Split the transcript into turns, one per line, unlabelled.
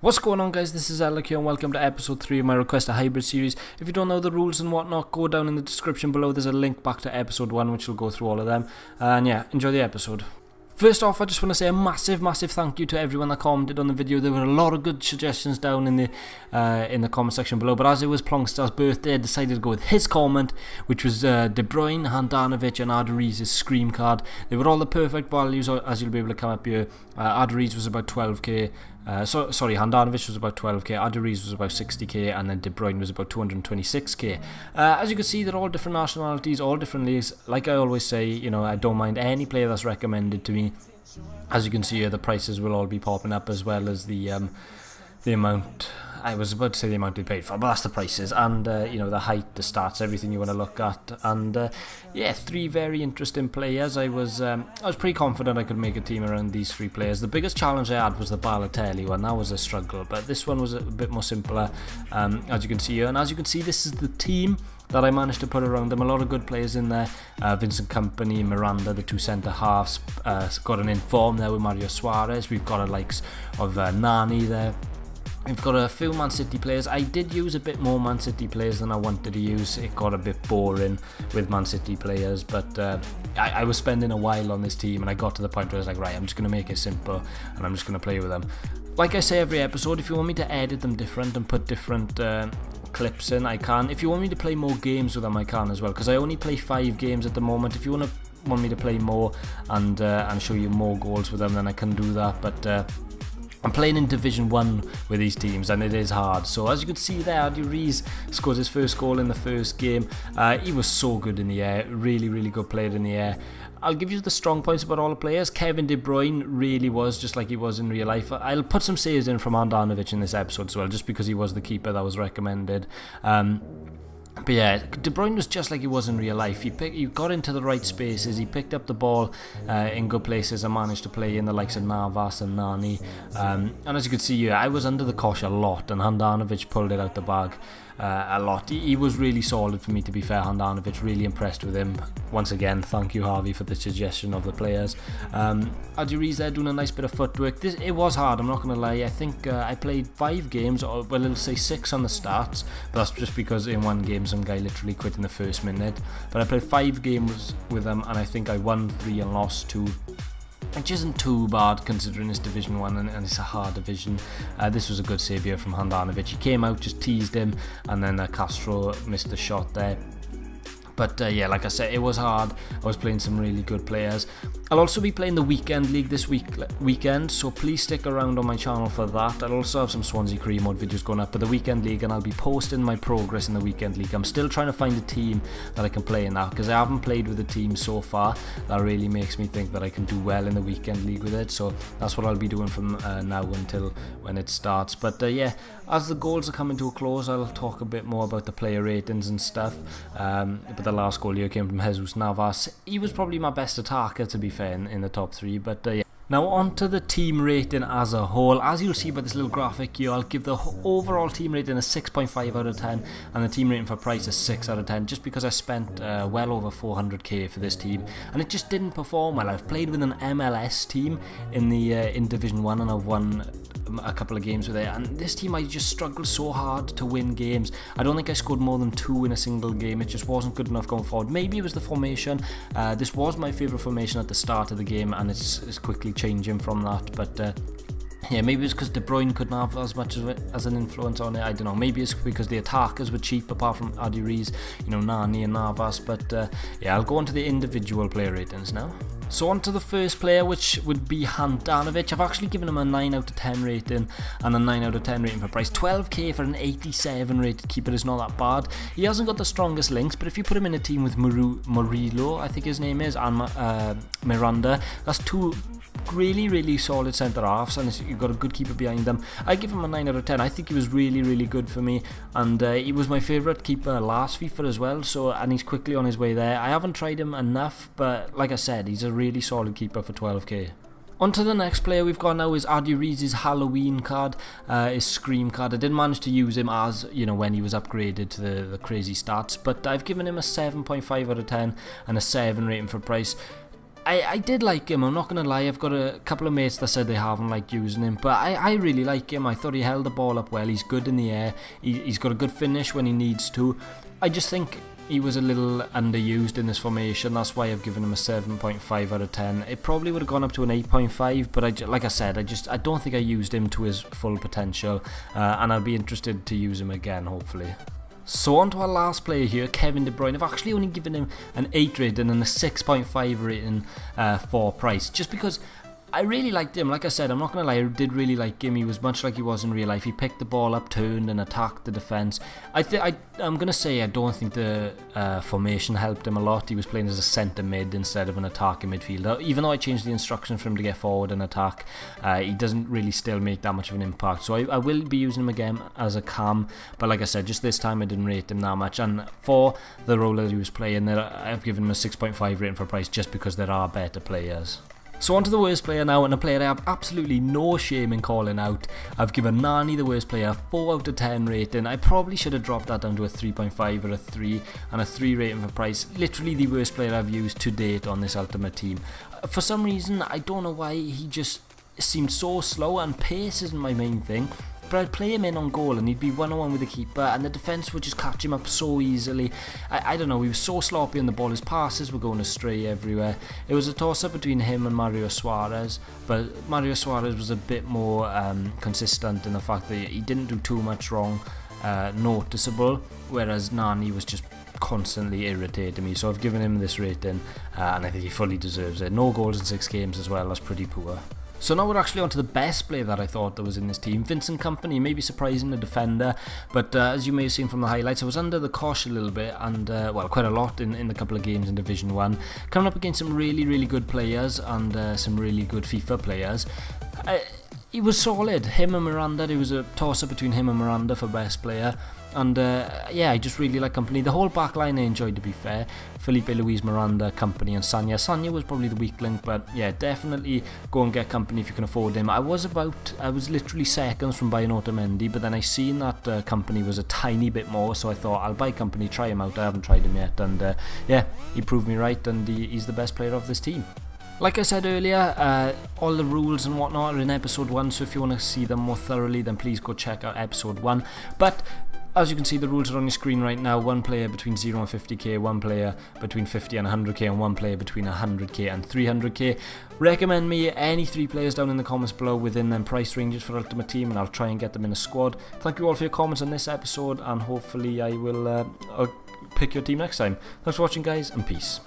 What's going on, guys? This is Alec here and welcome to episode 3 of my Request a Hybrid series. If you don't know the rules and whatnot, go down in the description below. There's a link back to episode 1 which will go through all of them. And yeah, enjoy the episode. First off, I just want to say a massive thank you to everyone that commented on the video. There were a lot of good suggestions down in the comment section below, but as it was Plongstar's birthday, I decided to go with his comment, which was De Bruyne, Handanovic and Aduriz' Scream card. They were all the perfect values, as you'll be able to come up here. Aduriz was about 12k. Handanovic was about 12k, Aduriz was about 60k, and then De Bruyne was about 226k. As you can see, they're all different nationalities, all different leagues. Like I always say, you know, I don't mind any player that's recommended to me. As you can see here, the prices will all be popping up, as well as the amount. I was about to say the amount we paid for, but that's the prices, and you know, the height, the stats, everything you want to look at. And yeah, 3 very interesting players. I was pretty confident I could make a team around these 3 players. The biggest challenge I had was the Balotelli one. That was a struggle, but this one was a bit more simpler, as you can see here. And as you can see, this is the team that I managed to put around them. A lot of good players in there. Vincent Kompany, Miranda, the 2 centre halves. Got an inform there with Mario Suarez. We've got a likes of Nani there. We've got a few Man City players. I did use a bit more Man City players than I wanted to use. It got a bit boring with Man City players, but I was spending a while on this team, and I got to the point where I was like, right, I'm just going to make it simple and I'm just going to play with them. Like I say every episode, if you want me to edit them different and put different clips in, I can. If you want me to play more games with them, I can as well, because I only play 5 games at the moment. If you want me to play more and show you more goals with them, then I can do that, but I'm playing in Division 1 with these teams, and it is hard. So as you can see there, Aduriz scored his first goal in the first game. He was so good in the air, really good player in the air. I'll give you the strong points about all the players. Kevin De Bruyne really was just like he was in real life. I'll put some saves in from Handanovic in this episode as well, just because he was the keeper that was recommended. But yeah, De Bruyne was just like he was in real life. He got into the right spaces, he picked up the ball in good places and managed to play in the likes of Navas and Nani. And as you can see here, I was under the cosh a lot, and Handanovic pulled it out the bag a lot. He was really solid for me, to be fair. Handanovic, really impressed with him. Once again, thank you, Harvey, for the suggestion of the players. Aduriz there doing a nice bit of footwork. It was hard, I'm not going to lie. I think I played 5 games, or well, it'll say 6 on the stats, but that's just because in one game some guy literally quit in the first minute. But I played 5 games with them, and I think I won 3 and lost 2. Which isn't too bad considering it's Division 1 and it's a hard division. This was a good save here from Handanovic. He came out, just teased him, and then Castro missed the shot there. But yeah, like I said, it was hard. I was playing some really good players. I'll also be playing the Weekend League this weekend, so please stick around on my channel for that. I'll also have some Swansea Career Mode videos going up for the Weekend League, and I'll be posting my progress in the Weekend League. I'm still trying to find a team that I can play in that, because I haven't played with a team so far. That really makes me think that I can do well in the Weekend League with it, so that's what I'll be doing from now until when it starts. But yeah, as the goals are coming to a close, I'll talk a bit more about the player ratings and stuff. But the last goal here came from Jesus Navas. He was probably my best attacker, to be fair, in the top 3, but yeah. Now on to the team rating as a whole. As you'll see by this little graphic here, I'll give the overall team rating a 6.5 out of 10 and the team rating for price a 6 out of 10, just because I spent well over 400k for this team and it just didn't perform well. I've played with an MLS team in Division 1 and I've won a couple of games with it, and this team I just struggled so hard to win games. I don't think I scored more than 2 in a single game. It just wasn't good enough going forward. Maybe it was the formation. This was my favourite formation at the start of the game, and it's quickly changing from that, but yeah, maybe it's because De Bruyne couldn't have as much as an influence on it. I don't know. Maybe it's because the attackers were cheap, apart from Aduriz, you know, Nani and Navas. But yeah, I'll go on to the individual player ratings now. So on to the first player, which would be Handanovic. I've actually given him a 9 out of 10 rating and a 9 out of 10 rating for price. 12k for an 87 rated keeper is not that bad. He hasn't got the strongest links, but if you put him in a team with Murillo, I think his name is, and Miranda, that's 2 really solid centre halves, and you've got a good keeper behind them. I give him a 9 out of 10. I think he was really good for me, and he was my favourite keeper last FIFA as well, so, and he's quickly on his way there. I haven't tried him enough, but like I said, he's a really solid keeper for 12k. On to the next player we've got now is Aduriz's Halloween card, his Scream card. I didn't manage to use him as, you know, when he was upgraded to the crazy stats, but I've given him a 7.5 out of 10 and a 7 rating for price. I did like him, I'm not going to lie. I've got a couple of mates that said they haven't liked using him, but I really like him. I thought he held the ball up well, he's good in the air, he's got a good finish when he needs to. I just think he was a little underused in this formation. That's why I've given him a 7.5 out of 10. It probably would have gone up to an 8.5, but like I said, I don't think I used him to his full potential, and I'll be interested to use him again, hopefully. So on to our last player here, Kevin De Bruyne. I've actually only given him an 8 rating and a 6.5 rating for price, just because I really liked him. Like I said, I'm not going to lie, I did really like him. He was much like he was in real life. He picked the ball up, turned and attacked the defence. I'm going to say I don't think the formation helped him a lot. He was playing as a centre mid instead of an attacking midfielder. Even though I changed the instructions for him to get forward and attack, he doesn't really still make that much of an impact. So I will be using him again as a cam. But like I said, just this time I didn't rate him that much. And for the role that he was playing, I've given him a 6.5 rating for price just because there are better players. So on to the worst player now, and a player I have absolutely no shame in calling out. I've given Nani, the worst player, a 4 out of 10 rating. I probably should have dropped that down to a 3.5 or a 3, and a 3 rating for price. Literally the worst player I've used to date on this Ultimate Team. For some reason, I don't know why, he just seemed so slow, and pace isn't my main thing. But I'd play him in on goal and he'd be 1-on-1 with the keeper, and the defence would just catch him up so easily. I don't know, he was so sloppy on the ball, his passes were going astray everywhere. It was a toss-up between him and Mario Suarez, but Mario Suarez was a bit more consistent in the fact that he didn't do too much wrong noticeable, whereas Nani was just constantly irritating me. So I've given him this rating, and I think he fully deserves it. No goals in 6 games as well, that's pretty poor. So now we're actually on to the best player that I thought that was in this team. Vincent Kompany, maybe surprising, the defender, but as you may have seen from the highlights, I was under the cosh a little bit, and well, quite a lot in the couple of games in Division 1. Coming up against some really good players and some really good FIFA players. He was solid. Him and Miranda, there was a toss-up between him and Miranda for best player. And yeah, I just really like Kompany. The whole back line I enjoyed, to be fair. Felipe, Luis, Miranda, Kompany and Sanya. Sanya was probably the weak link, but yeah, definitely go and get Kompany if you can afford him. I was literally seconds from buying Otamendi, but then I seen that Kompany was a tiny bit more, so I thought I'll buy Kompany, try him out. I haven't tried him yet, and yeah, he proved me right, and he's the best player of this team. Like I said earlier, all the rules and whatnot are in episode 1, so if you want to see them more thoroughly, then please go check out episode 1. But as you can see, the rules are on your screen right now. 1 player between 0 and 50k, 1 player between 50 and 100k, and 1 player between 100k and 300k. Recommend me any 3 players down in the comments below within them price ranges for Ultimate Team, and I'll try and get them in a squad. Thank you all for your comments on this episode, and hopefully I will I'll pick your team next time. Thanks for watching, guys, and peace.